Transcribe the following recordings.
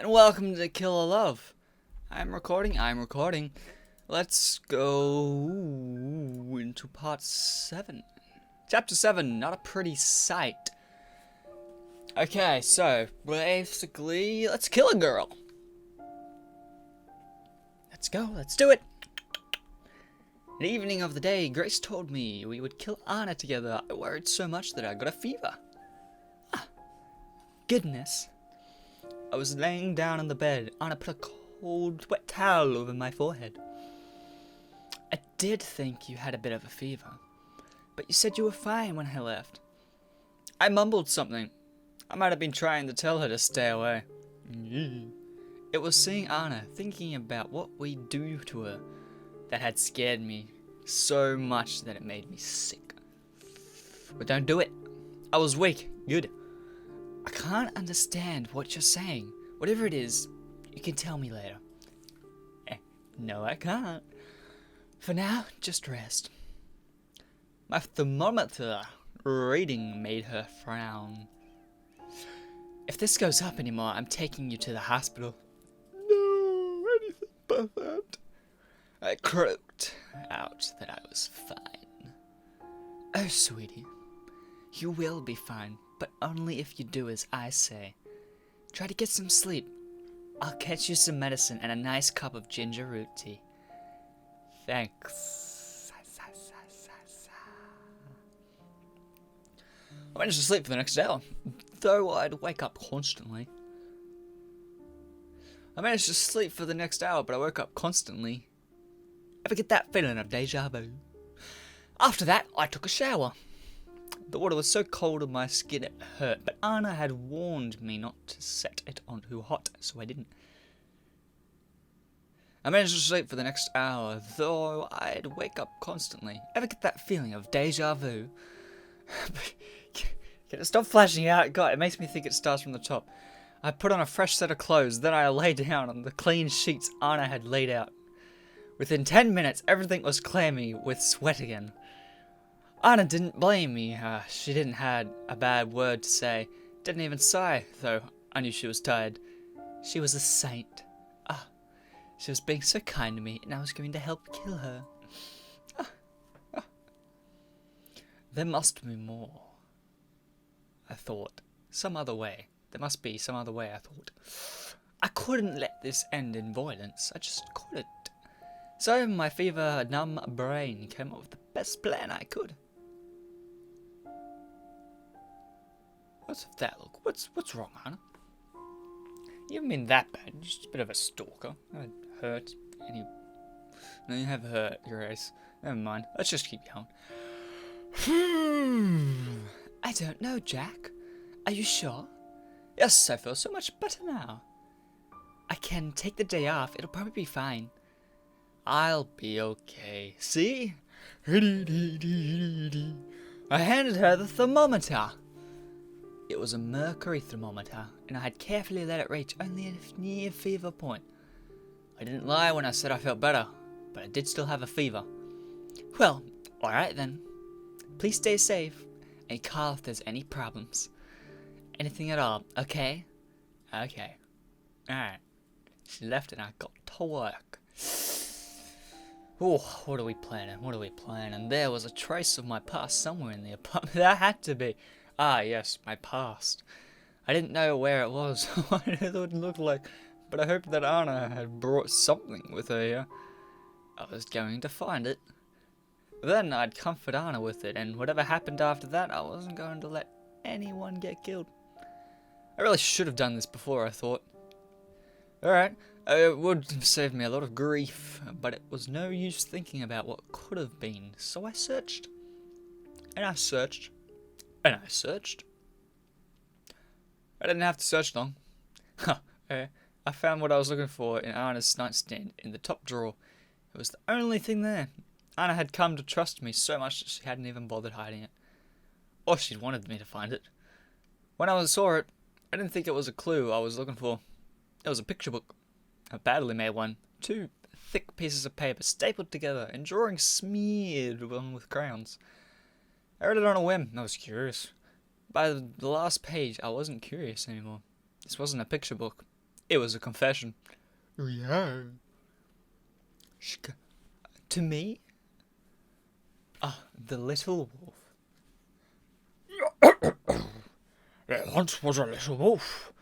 and welcome to Kill a Love. I'm recording. Let's go into part 7. Chapter 7, not a pretty sight. Okay, so, basically, let's kill a girl. Let's go, let's do it. The evening of the day, Grace told me we would kill Anna together. I worried so much that I got a fever. Goodness. I was laying down on the bed. Anna put a cold, wet towel over my forehead. I did think you had a bit of a fever, but you said you were fine when I left. I mumbled something. I might have been trying to tell her to stay away. It was seeing Anna, thinking about what we'd do to her, that had scared me so much that it made me sick. But don't do it. I was weak. Good. I can't understand what you're saying. Whatever it is, you can tell me later. No, I can't. For now, just rest. My thermometer reading made her frown. If this goes up anymore, I'm taking you to the hospital. No, anything but that. I croaked out that I was fine. Oh, sweetie, you will be fine. But only if you do as I say. Try to get some sleep. I'll get you some medicine and a nice cup of ginger root tea. Thanks. I managed to sleep for the next hour, though I'd wake up constantly. But I woke up constantly. Ever get that feeling of deja vu? After that, I took a shower. The water was so cold on my skin it hurt, but Anna had warned me not to set it on too hot, so I didn't. I managed to sleep for the next hour, though I'd wake up constantly. Ever get that feeling of deja vu? Can it stop flashing out? God, it makes me think it starts from the top. I put on a fresh set of clothes, then I lay down on the clean sheets Anna had laid out. Within 10 minutes, everything was clammy with sweat again. Anna didn't blame me. She didn't had a bad word to say. Didn't even sigh, though I knew she was tired. She was a saint. She was being so kind to me, and I was going to help kill her. There must be more, I thought. Some other way. There must be some other way, I thought. I couldn't let this end in violence. I just couldn't. So my fever-numb brain came up with the best plan I could. What's that look? What's wrong, Anna? You haven't been that bad. You're just a bit of a stalker. I haven't hurt any. No, you have hurt, Grace. Never mind. Let's just keep going. I don't know, Jack. Are you sure? Yes, I feel so much better now. I can take the day off. It'll probably be fine. I'll be okay. See? I handed her the thermometer. It was a mercury thermometer, and I had carefully let it reach only a near fever point. I didn't lie when I said I felt better, but I did still have a fever. Well, alright then. Please stay safe, and call if there's any problems. Anything at all, okay? Okay. Alright. She left and I got to work. Oh, what are we planning? There was a trace of my past somewhere in the apartment. There had to be. Ah, yes, my past. I didn't know where it was, what it would look like, but I hoped that Anna had brought something with her here. I was going to find it. Then I'd comfort Anna with it, and whatever happened after that, I wasn't going to let anyone get killed. I really should have done this before, I thought. Alright, it would have saved me a lot of grief, but it was no use thinking about what could have been, so I searched. And I searched. And I searched. I didn't have to search long. I found what I was looking for in Anna's nightstand in the top drawer. It was the only thing there. Anna had come to trust me so much that she hadn't even bothered hiding it. Or she'd wanted me to find it. When I saw it, I didn't think it was a clue I was looking for. It was a picture book. A badly made one. 2 thick pieces of paper stapled together and drawings smeared on with crayons. I read it on a whim. I was curious. By the last page, I wasn't curious anymore. This wasn't a picture book. It was a confession. Yeah. To me? Ah, the little wolf. There once was a little wolf.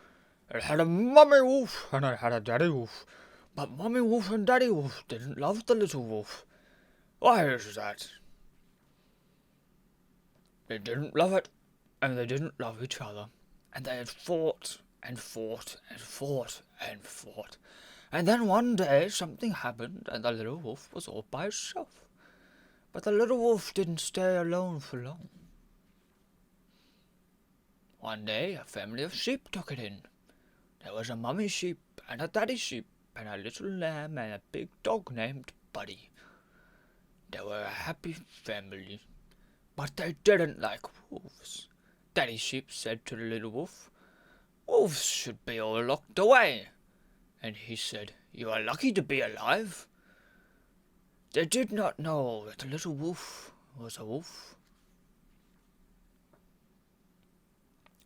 It had a mummy wolf and it had a daddy wolf. But mummy wolf and daddy wolf didn't love the little wolf. Why is that? They didn't love it, and they didn't love each other. And they had fought and fought and fought and fought. And then one day something happened and the little wolf was all by itself. But the little wolf didn't stay alone for long. One day a family of sheep took it in. There was a mummy sheep and a daddy sheep and a little lamb and a big dog named Buddy. They were a happy family, but they didn't like wolves. Daddy sheep said to the little wolf, "Wolves should be all locked away." And he said, "You are lucky to be alive." They did not know that the little wolf was a wolf.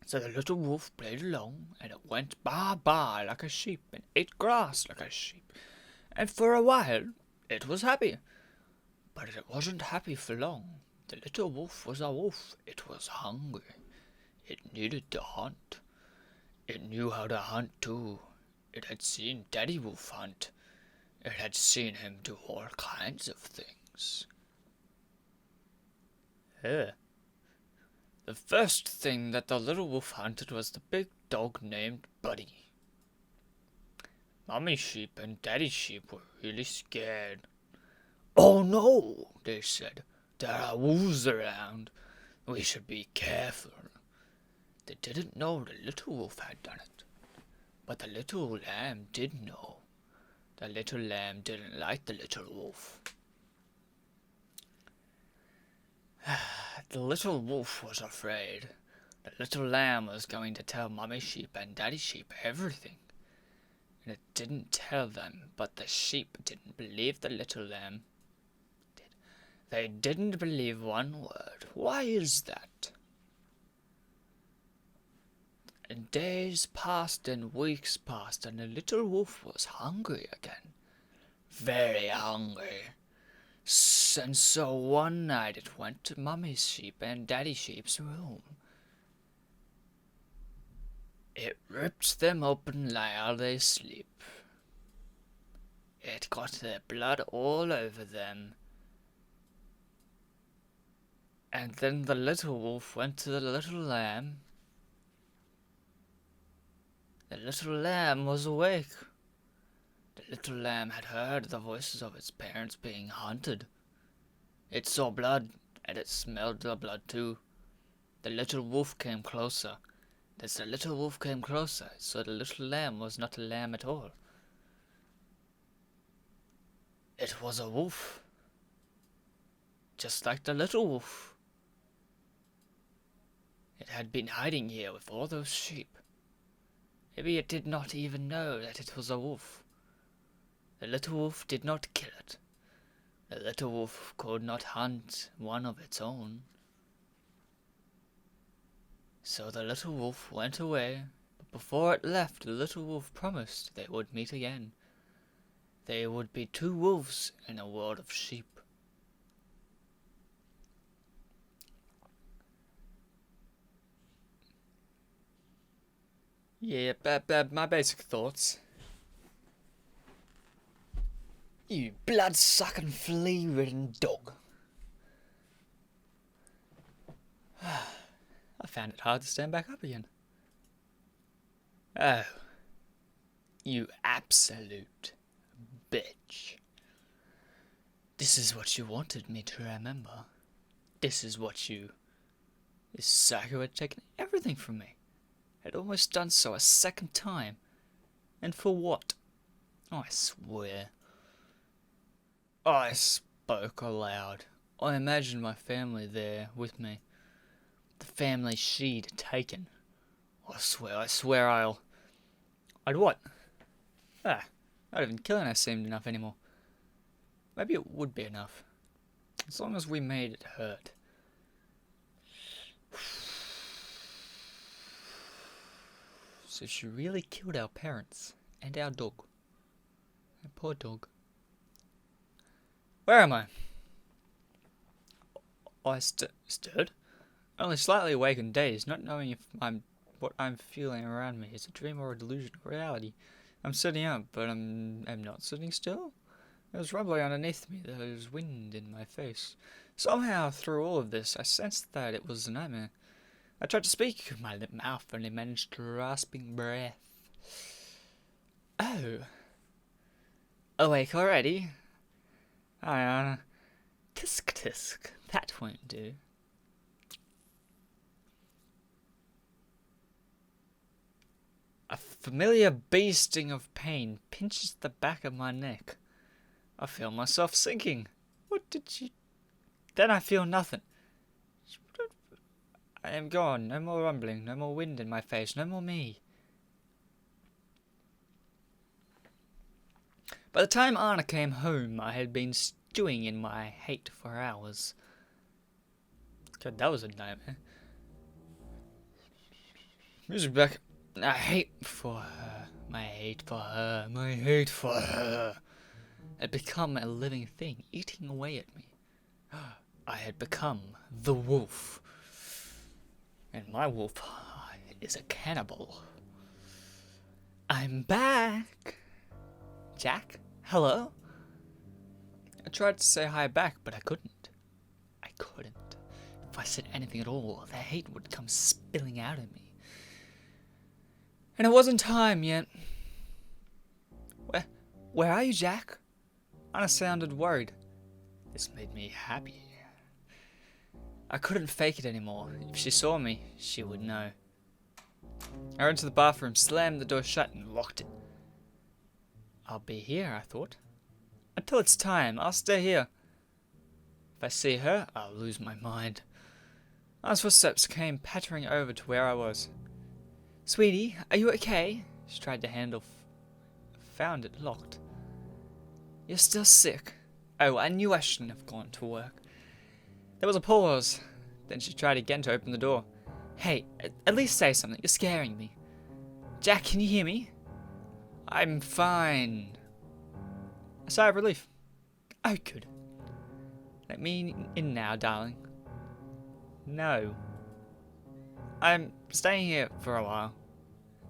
So the little wolf played along, and it went baa-baa like a sheep, and ate grass like a sheep. And for a while, it was happy. But it wasn't happy for long. The little wolf was a wolf. It was hungry. It needed to hunt. It knew how to hunt too. It had seen Daddy Wolf hunt. It had seen him do all kinds of things. The first thing that the little wolf hunted was the big dog named Buddy. Mummy sheep and Daddy sheep were really scared. "Oh no," they said. "There are wolves around. We should be careful." They didn't know the little wolf had done it. But the little lamb did know. The little lamb didn't like the little wolf. The little wolf was afraid. The little lamb was going to tell Mummy sheep and Daddy sheep everything. And it didn't tell them, but the sheep didn't believe the little lamb. They didn't believe one word. Why is that? And days passed and weeks passed, and the little wolf was hungry again. Very hungry. And so one night it went to Mummy sheep and Daddy sheep's room. It ripped them open while they sleep. It got their blood all over them. And then the little wolf went to the little lamb. The little lamb was awake. The little lamb had heard the voices of its parents being hunted. It saw blood, and it smelled the blood too. The little wolf came closer. As the little wolf came closer, it saw the little lamb was not a lamb at all. It was a wolf. Just like the little wolf. It had been hiding here with all those sheep. Maybe it did not even know that it was a wolf. The little wolf did not kill it. The little wolf could not hunt one of its own. So the little wolf went away, but before it left, the little wolf promised they would meet again. They would be two wolves in a world of sheep. Yeah, my basic thoughts. You blood-sucking, flea-ridden dog. I found it hard to stand back up again. Oh, you absolute bitch. This is what you wanted me to remember. This is what you... This psycho had taken everything from me. Had almost done so a second time. And for what? Oh, I swear. I spoke aloud. I imagined my family there with me. The family she'd taken. I swear I'd what? Not even killing her seemed enough anymore. Maybe it would be enough. As long as we made it hurt. So she really killed our parents. And our dog. Our poor dog. Where am I? I stirred. Only slightly awake and dazed, not knowing if what I'm feeling around me is a dream or a delusion of reality. I'm sitting up, but I'm not sitting still. There's rumbling underneath me. There's wind in my face. Somehow, through all of this, I sensed that it was a nightmare. I tried to speak with my lip mouth, only managed rasping breath. Oh. Awake already? Hi, Anna. Tisk tisk. That won't do. A familiar beasting of pain pinches the back of my neck. I feel myself sinking. What did she... Then I feel nothing. I am gone. No more rumbling. No more wind in my face. No more me. By the time Anna came home, I had been stewing in my hate for hours. God, that was a nightmare. Music back. I hate for her. My hate for her. My hate for her had become a living thing, eating away at me. I had become the wolf. And my wolf is a cannibal. I'm back. Jack? Hello? I tried to say hi back, but I couldn't. If I said anything at all, the hate would come spilling out of me. And it wasn't time yet. Where are you, Jack? Anna sounded worried. This made me happy. I couldn't fake it anymore. If she saw me, she would know. I ran to the bathroom, slammed the door shut, and locked it. I'll be here, I thought. Until it's time, I'll stay here. If I see her, I'll lose my mind. Anna's footsteps came pattering over to where I was. Sweetie, are you okay? She tried the handle. Found it locked. You're still sick. Oh, I knew I shouldn't have gone to work. There was a pause. Then she tried again to open the door. Hey, at least say something. You're scaring me. Jack, can you hear me? I'm fine. A sigh of relief. Oh, good. Let me in now, darling. No. I'm staying here for a while.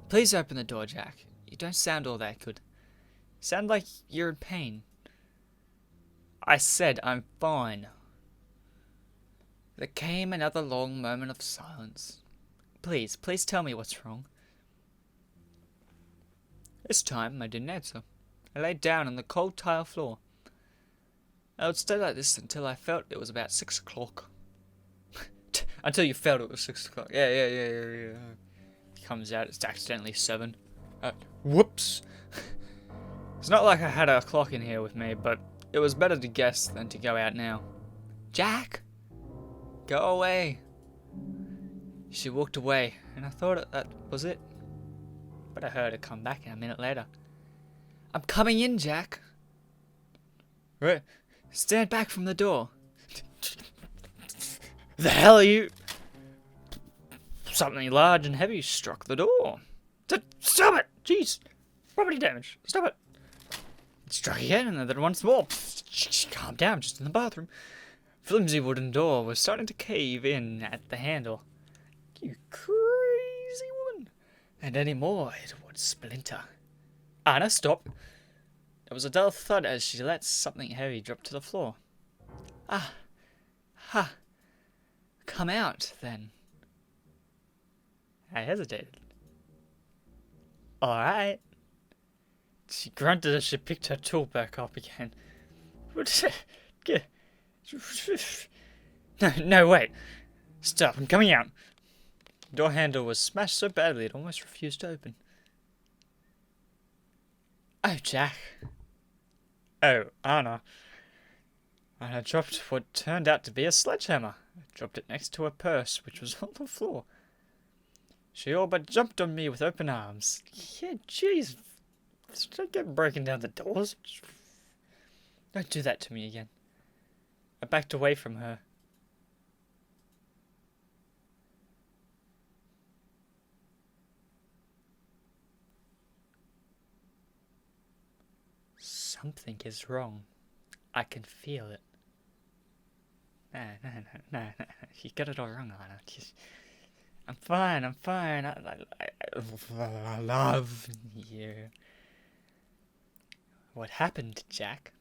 Please open the door, Jack. You don't sound all that good. You sound like you're in pain. I said I'm fine. There came another long moment of silence. Please tell me what's wrong. This time I didn't answer. I laid down on the cold tile floor. I would stay like this until I felt it was about 6 o'clock. Until you felt it was 6 o'clock. Yeah. Comes out, it's accidentally 7. Whoops. It's not like I had a clock in here with me, but it was better to guess than to go out now. Jack! Go away. She walked away, and I thought that was it. But I heard her come back a minute later. I'm coming in, Jack. Right. Stand back from the door. The hell are you? Something large and heavy struck the door. Stop it! Jeez. Property damage. Stop it. It struck again, and then once more. Calm down, just in the bathroom. Flimsy wooden door was starting to cave in at the handle. You crazy woman. And any more, it would splinter. Anna, stop. There was a dull thud as she let something heavy drop to the floor. Come out, then. I hesitated. Alright. She grunted as she picked her tool back up again. No, wait. Stop, I'm coming out. The door handle was smashed so badly it almost refused to open. Oh, Jack. Oh, Anna. And I dropped what turned out to be a sledgehammer. I dropped it next to her purse, which was on the floor. She all but jumped on me with open arms. Yeah, jeez. Don't get breaking down the doors. Don't do that to me again. I backed away from her. Something is wrong. I can feel it. No. You got it all wrong, Anna. I'm fine. I love you. What happened, Jack?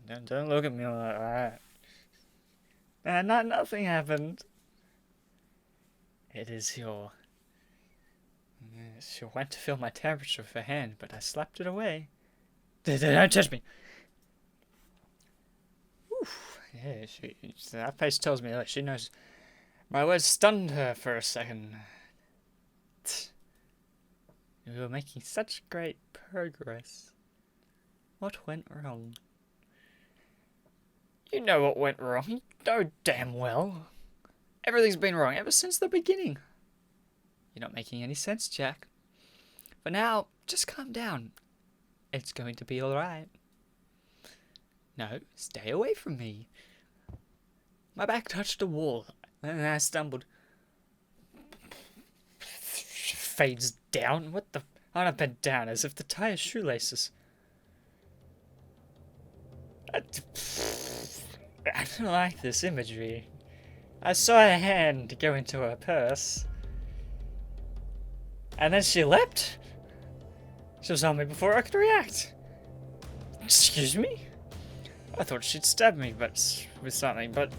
Don't look at me like that. Nothing happened. It is your... She went to feel my temperature with her hand, but I slapped it away. Don't touch me. Oof. Yeah, that face tells me that she knows. My words stunned her for a second. We were making such great progress. What went wrong? You know what went wrong. You know damn well. Everything's been wrong ever since the beginning. You're not making any sense, Jack. For now, just calm down. It's going to be alright. No, stay away from me. My back touched a wall, and I stumbled. Fades down? What the... I bent down as if to tie his shoelaces. I don't like this imagery. I saw her hand go into her purse. And then she leapt. She was on me before I could react. Excuse me? I thought she'd stab me with something, but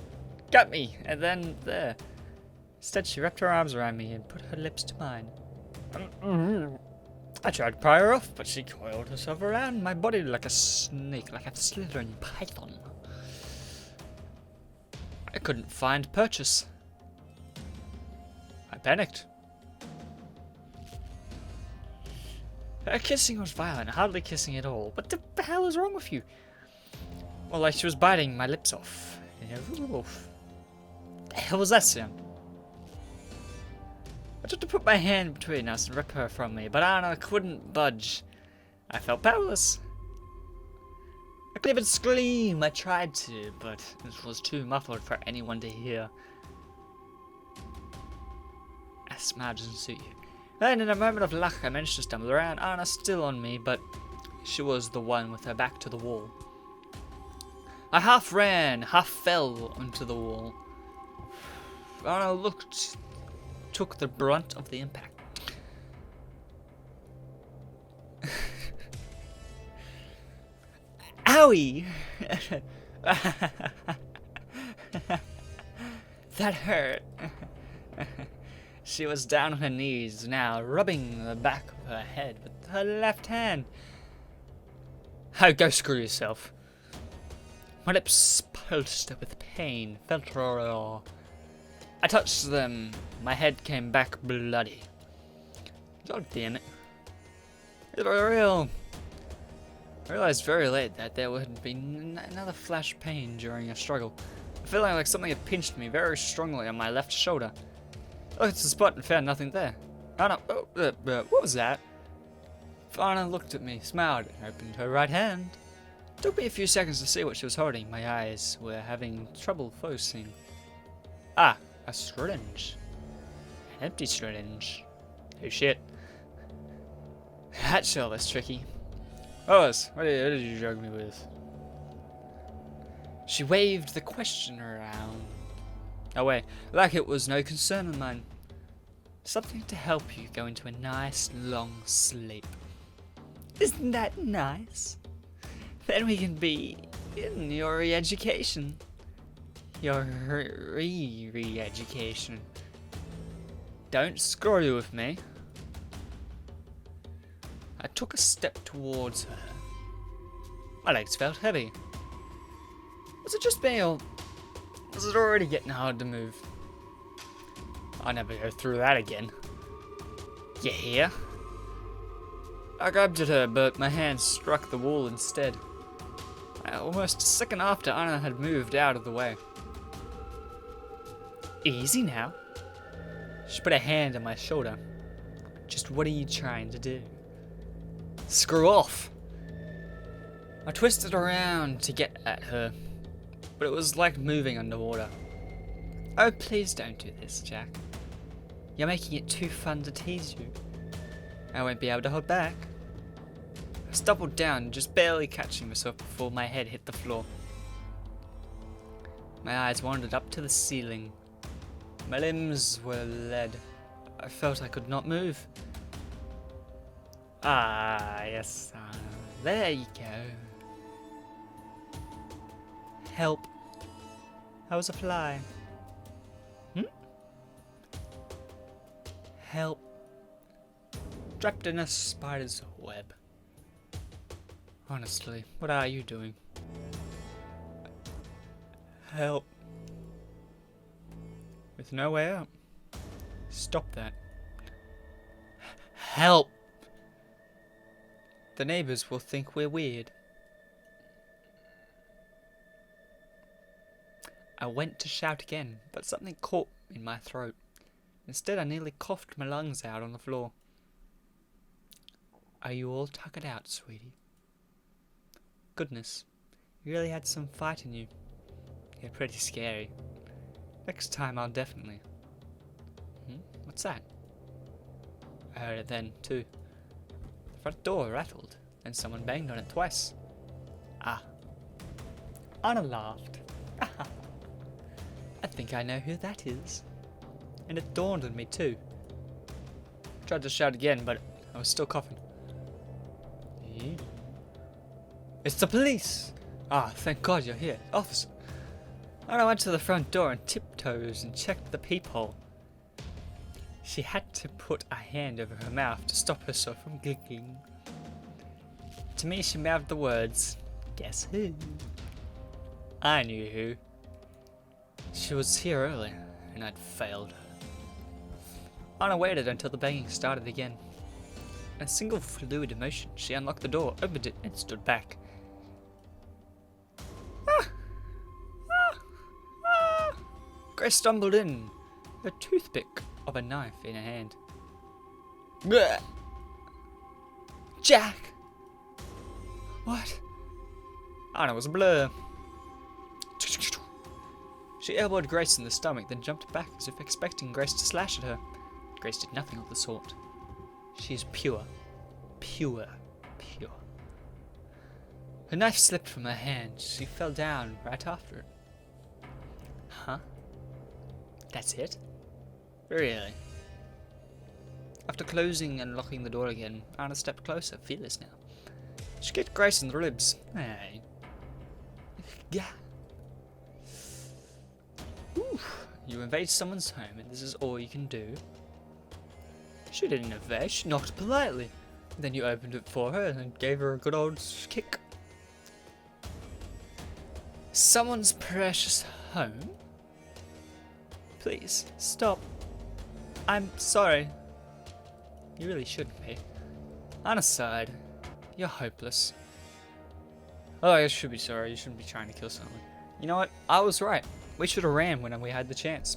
got me, and then there. Instead, she wrapped her arms around me and put her lips to mine. I tried to pry her off, but she coiled herself around my body like a snake, like a slithering python. I couldn't find purchase. I panicked. Her kissing was violent, hardly kissing at all. What the hell is wrong with you? Well, like she was biting my lips off. The hell was that sound? I tried to put my hand between us and rip her from me, but Anna couldn't budge. I felt powerless. I couldn't even scream. I tried to, but it was too muffled for anyone to hear. A smile doesn't suit you. Then, in a moment of luck, I managed to stumble around. Anna still on me, but she was the one with her back to the wall. I half ran, half fell onto the wall. Anna took the brunt of the impact. Owie! That hurt. She was down on her knees now, rubbing the back of her head with her left hand. Oh, go screw yourself. My lips pulsed with pain, felt raw. I touched them. My head came back bloody. God damn it. It was real. I realized very late that there would be another flash pain during a struggle. Feeling like something had pinched me very strongly on my left shoulder. I looked at the spot and found nothing there. Anna, what was that? Anna looked at me, smiled, and opened her right hand. It took me a few seconds to see what she was holding. My eyes were having trouble focusing. Ah, a syringe. An empty syringe. Oh shit. That's all that's tricky. What did you drug me with? She waved the question around. Away, like it was no concern of mine. Something to help you go into a nice long sleep. Isn't that nice? Then we can be in your re-education. Your re-education. Don't screw with me. I took a step towards her. My legs felt heavy. Was it just me, or was it already getting hard to move? I'll never go through that again. You hear? I grabbed at her, but my hand struck the wall instead. Almost a second after, Anna had moved out of the way. Easy now. She put a hand on my shoulder. Just what are you trying to do? Screw off! I twisted around to get at her, but it was like moving underwater. Oh, please don't do this, Jack. You're making it too fun to tease you. I won't be able to hold back. Her stumbled down, just barely catching myself before my head hit the floor. My eyes wandered up to the ceiling. My limbs were lead. I felt I could not move. Ah, yes. There you go. Help. I was a fly. Help. Trapped in a spider's web. Honestly, what are you doing? Help. With no way out. Stop that. Help! The neighbors will think we're weird. I went to shout again, but something caught in my throat. Instead, I nearly coughed my lungs out on the floor. Are you all tuckered out, sweetie? Goodness, you really had some fight in you. You're pretty scary. Next time I'll definitely. What's that? I heard it then, too. The front door rattled, and someone banged on it twice. Ah. Anna laughed. I think I know who that is. And it dawned on me, too. I tried to shout again, but I was still coughing. It's the police! Ah, thank God you're here, officer. And I went to the front door on tiptoes and checked the peephole. She had to put a hand over her mouth to stop herself from giggling. To me, she mouthed the words, "Guess who?" I knew who. She was here earlier, and I'd failed her. Anna waited until the banging started again. In a single fluid emotion, she unlocked the door, opened it, and stood back. Grace stumbled in, a toothpick of a knife in her hand. Blech. Jack! What? Anna was a blur. She elbowed Grace in the stomach, then jumped back as if expecting Grace to slash at her. Grace did nothing of the sort. She is pure. Pure. Pure. Her knife slipped from her hand. She fell down right after it. Huh? That's it? Really? After closing and locking the door again, Anna stepped closer, fearless now. She kicked Grace in the ribs. Hey. Yeah. Oof. You invade someone's home and this is all you can do? She didn't invade, she knocked politely. Then you opened it for her and gave her a good old kick. Someone's precious home? Please, stop. I'm sorry. You really shouldn't be. Anna sighed. You're hopeless. Oh, you should be sorry. You shouldn't be trying to kill someone. You know what? I was right. We should have ran when we had the chance.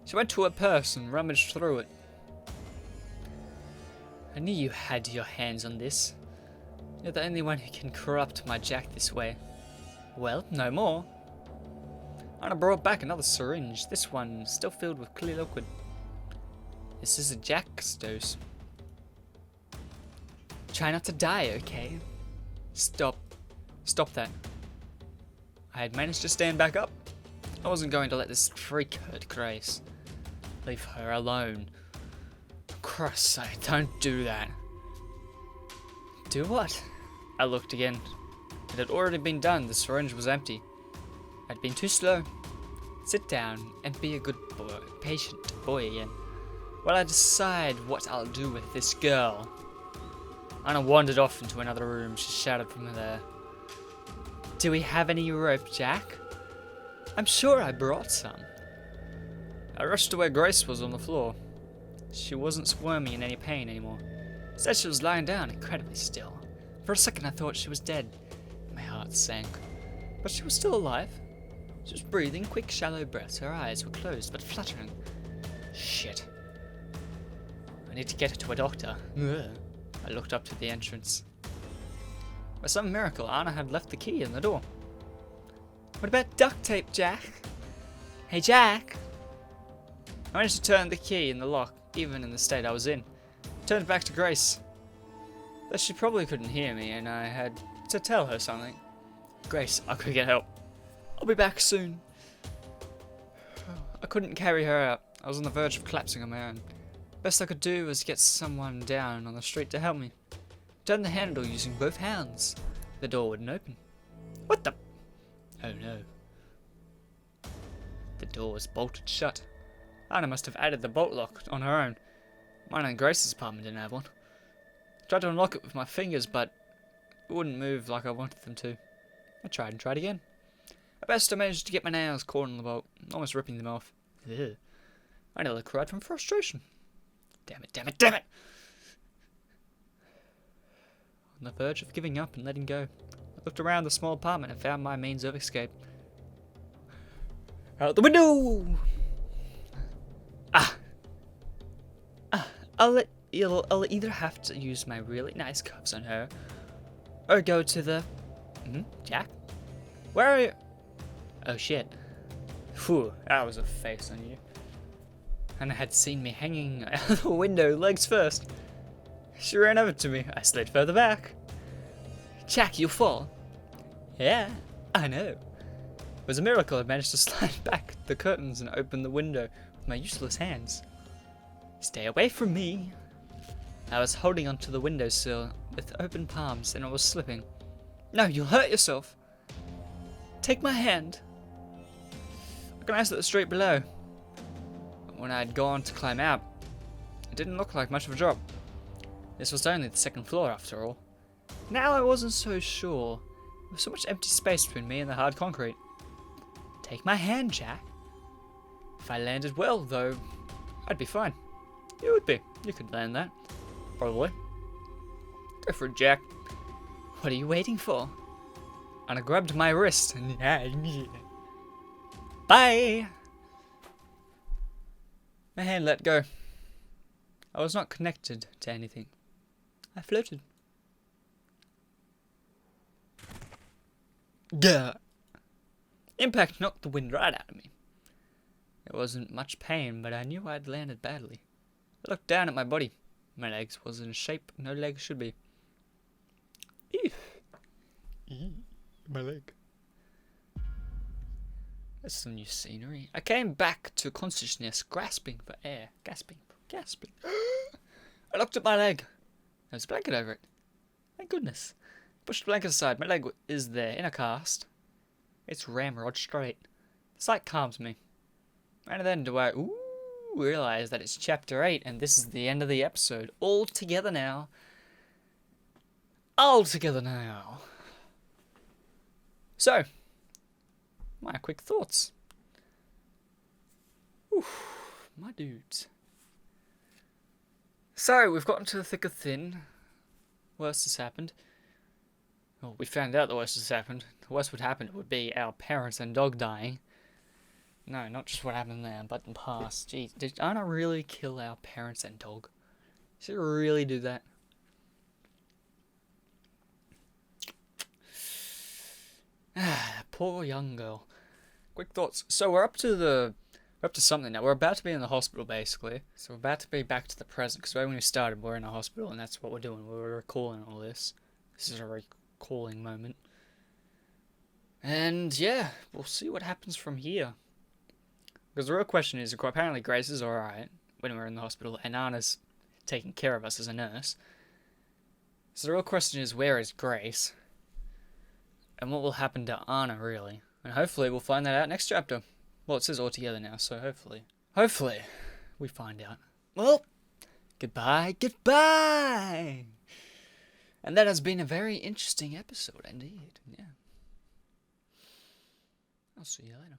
She went to her purse and rummaged through it. I knew you had your hands on this. You're the only one who can corrupt my Jack this way. Well, no more. Anna brought back another syringe, this one still filled with clear liquid. This is a Jack's dose. Try not to die, okay? Stop. Stop that. I had managed to stand back up. I wasn't going to let this freak hurt Grace. Leave her alone. For Christ's sake, don't do that. Do what? I looked again. It had already been done, the syringe was empty. I'd been too slow. Sit down and be a good boy, patient boy again, while I decide what I'll do with this girl. Anna wandered off into another room. She shouted from there. Do we have any rope, Jack? I'm sure I brought some. I rushed to where Grace was on the floor. She wasn't squirming in any pain anymore. Instead, she was lying down, incredibly still. For a second, I thought she was dead. My heart sank. But she was still alive. She was breathing quick, shallow breaths. Her eyes were closed, but fluttering. Shit. I need to get her to a doctor. Ugh. I looked up to the entrance. By some miracle, Anna had left the key in the door. What about duct tape, Jack? Hey, Jack! I managed to turn the key in the lock, even in the state I was in. I turned back to Grace. that she probably couldn't hear me and I had to tell her something. Grace, I could get help. I'll be back soon. I couldn't carry her out. I was on the verge of collapsing on my own. Best I could do was get someone down on the street to help me. Turn the handle using both hands. The door wouldn't open. What the? Oh no. The door was bolted shut. Anna must have added the bolt lock on her own. Mine and Grace's apartment didn't have one. Tried to unlock it with my fingers, but it wouldn't move like I wanted them to. I tried and tried again. At best I managed to get my nails caught in the bolt, almost ripping them off. Ugh. I nearly cried from frustration. Damn it, damn it, damn it! On the verge of giving up and letting go, I looked around the small apartment and found my means of escape. Out the window! I'll either have to use my really nice cuffs on her, or go to the... Jack? Where are you? Oh shit. Phew, that was a face on you. Anna had seen me hanging out the window, legs first. She ran over to me. I slid further back. Jack, you'll fall. Yeah, I know. It was a miracle I managed to slide back the curtains and open the window with my useless hands. Stay away from me. I was holding onto the windowsill with open palms and I was slipping. No, you'll hurt yourself. Take my hand. I glanced at the street below. When I had gone to climb out, it didn't look like much of a drop. This was only the second floor after all. Now I wasn't so sure. There was so much empty space between me and the hard concrete. Take my hand, Jack. If I landed well, though, I'd be fine. You would be. You could land that. Probably. Go for it, Jack. What are you waiting for? And I grabbed my wrist and bye! My hand let go. I was not connected to anything. I floated. Gah! Impact knocked the wind right out of me. There wasn't much pain, but I knew I'd landed badly. I looked down at my body. My legs wasn't in a shape no legs should be. Ew. My leg. That's some new scenery. I came back to consciousness, grasping for air. Gasping. I looked at my leg. There was a blanket over it. Thank goodness. Pushed the blanket aside. My leg is there, in a cast. It's ramrod straight. The sight calms me. And then do I realize that it's chapter 8 and this is the end of the episode. All together now. All together now. So, my quick thoughts. Oof, my dudes. So, we've gotten to the thick of thin. Worst has happened. Well, we found out the worst has happened. The worst would happen would be our parents and dog dying. No, not just what happened there, but in the past. Jeez, did Anna really kill our parents and dog? Did she really do that? Poor young girl. Quick thoughts. So we're up to something now. We're about to be in the hospital, basically. So we're about to be back to the present. Because when we started, we're in a hospital, and that's what we're doing. We're recalling all this. This is a recalling moment. And yeah, we'll see what happens from here. Because the real question is, apparently Grace is alright when we're in the hospital, and Anna's taking care of us as a nurse. So the real question is, where is Grace? And what will happen to Anna, really? And hopefully we'll find that out next chapter. Well, it says all together now, so hopefully we find out. Well, goodbye. And that has been a very interesting episode indeed. Yeah. I'll see you later.